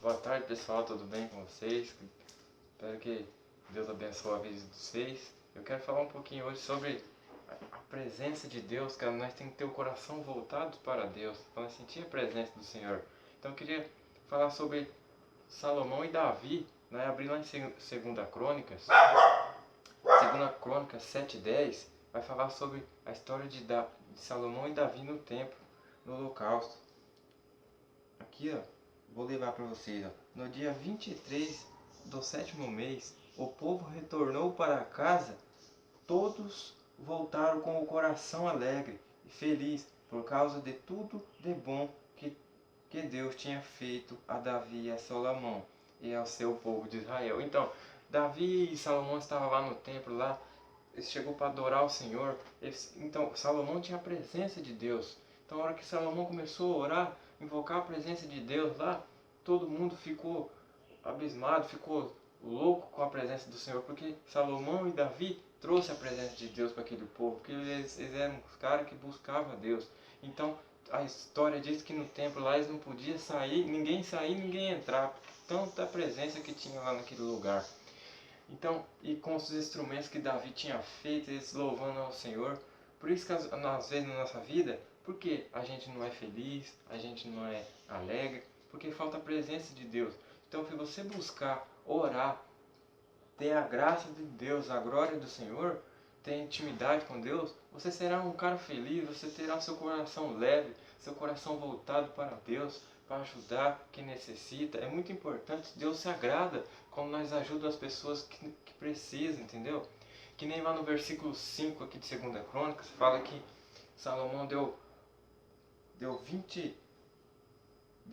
Boa tarde, pessoal, tudo bem com vocês? Espero que Deus abençoe a vida de vocês. Eu quero falar um pouquinho hoje sobre a presença de Deus, cara. Nós temos que ter o coração voltado para Deus, para nós sentir a presença do Senhor. Então eu queria falar sobre Salomão e Davi, né? Abrir lá em 2 Crônicas, 2 Crônicas 7:10, vai falar sobre a história de Salomão e Davi no templo, no holocausto. Aqui, ó, vou levar para vocês, ó. No dia 23 do 7º mês, o povo retornou para casa. Todos voltaram com o coração alegre e feliz por causa de tudo de bom que Deus tinha feito a Davi e a Salomão e ao seu povo de Israel. Então, Davi e Salomão estavam lá no templo, lá, eles chegou para adorar o Senhor. Então, Salomão tinha a presença de Deus. Então, a hora que Salomão começou a orar, invocar a presença de Deus lá, todo mundo ficou abismado, ficou louco com a presença do Senhor, porque Salomão e Davi trouxe a presença de Deus para aquele povo, porque eles eram os caras que buscavam a Deus. Então, a história diz que no templo lá eles não podiam sair, ninguém entrar, tanta presença que tinha lá naquele lugar. Então, e com os instrumentos que Davi tinha feito, eles louvando ao Senhor. Por isso que às vezes na nossa vida, porque a gente não é feliz, a gente não é alegre, porque falta a presença de Deus. Então, se você buscar orar, ter a graça de Deus, a glória do Senhor, ter intimidade com Deus, você será um cara feliz, você terá seu coração leve, seu coração voltado para Deus, para ajudar quem necessita. É muito importante, Deus se agrada quando nós ajudamos as pessoas que precisam, entendeu? Que nem lá no versículo 5 aqui de 2 Crônicas, fala que Salomão deu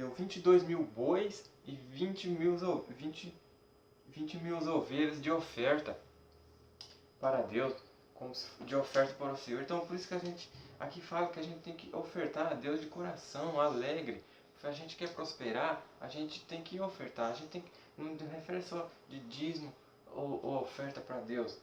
22 mil bois e 20 mil ovelhas de oferta para Deus, de oferta para o Senhor. Então por isso que a gente aqui fala que a gente tem que ofertar a Deus de coração, alegre. Se a gente quer prosperar, a gente tem que ofertar. A gente tem que, não refere só de dízimo ou oferta para Deus.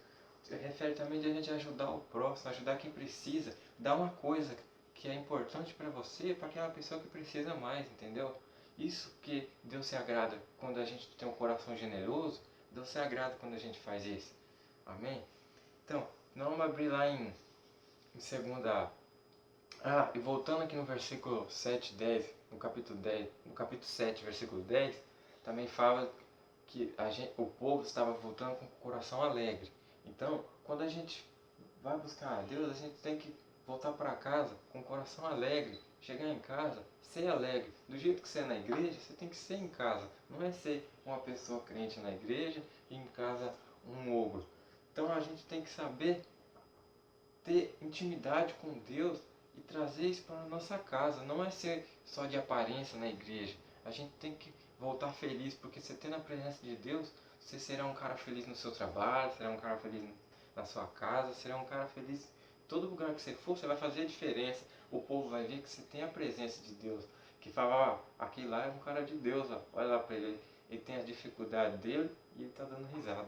Refere também de a gente ajudar o próximo, ajudar quem precisa, dar uma coisa que é importante para você, para aquela pessoa que precisa mais, entendeu? Isso que Deus se agrada quando a gente tem um coração generoso. Deus se agrada quando a gente faz isso. Amém? Então, nós vamos abrir lá em segunda. E voltando aqui no versículo 7, 10, no capítulo 7, versículo 10, também fala que o povo estava voltando com o coração alegre. Então, quando a gente vai buscar a Deus, a gente tem que voltar para casa com o coração alegre. Chegar em casa, ser alegre. Do jeito que você é na igreja, você tem que ser em casa. Não é ser uma pessoa crente na igreja e em casa um ogro. Então a gente tem que saber ter intimidade com Deus e trazer isso para a nossa casa. Não é ser só de aparência na igreja. A gente tem que voltar feliz, porque você tendo a presença de Deus, você será um cara feliz no seu trabalho, será um cara feliz na sua casa, será um cara feliz em todo lugar que você for, você vai fazer a diferença. O povo vai ver que você tem a presença de Deus. Que fala, aquele lá é um cara de Deus, ó. Olha lá para ele. Ele tem as dificuldades dele e ele está dando risada.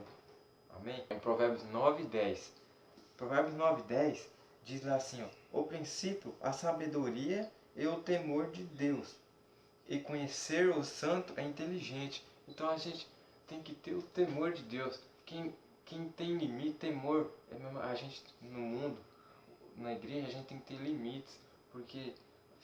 Amém? Em Provérbios 9:10. Provérbios 9:10 diz lá assim, ó: o princípio, a sabedoria e o temor de Deus, e conhecer o santo é inteligente. Então a gente tem que ter o temor de Deus. Quem tem limite, temor, a gente no mundo, na igreja, a gente tem que ter limites, porque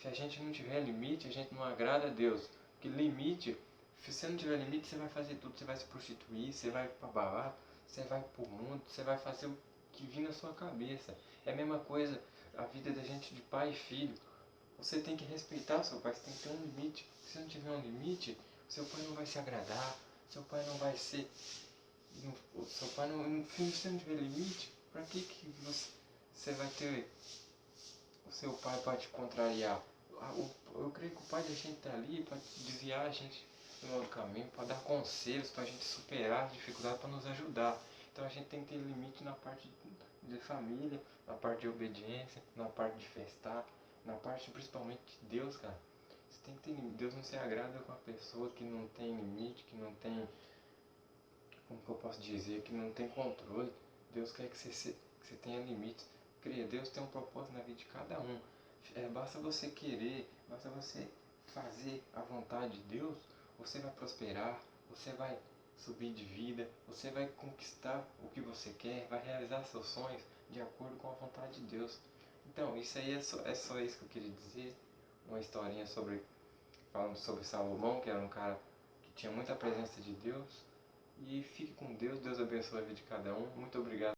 se a gente não tiver limite, a gente não agrada a Deus. Porque limite, se você não tiver limite, você vai fazer tudo, você vai se prostituir, você vai para balada, você vai pro mundo, você vai fazer o que vir na sua cabeça. É a mesma coisa a vida da gente de pai e filho. Você tem que respeitar o seu pai, você tem que ter um limite. Se não tiver um limite, seu pai não vai se agradar, seu pai não vai ser... O seu pai não... Se você não tiver limite, para que você vai ter o seu pai para te contrariar? Eu creio que o pai da gente está ali para desviar a gente do mau caminho, para dar conselhos, para a gente superar as dificuldades, para nos ajudar. Então a gente tem que ter limite na parte de família, na parte de obediência, na parte de festar, na parte principalmente de Deus, cara. Você tem que ter limite. Deus não se agrada com a pessoa que não tem limite, que não tem, como que eu posso dizer, que não tem controle. Deus quer que você tenha limites. Creia, Deus tem um propósito na vida de cada um. Basta você querer, basta você fazer a vontade de Deus, você vai prosperar, você vai subir de vida, você vai conquistar o que você quer, vai realizar seus sonhos de acordo com a vontade de Deus. Então, isso aí é só isso que eu queria dizer. Uma historinha falando sobre Salomão, que era um cara que tinha muita presença de Deus. E fique com Deus, Deus abençoe a vida de cada um. Muito obrigado.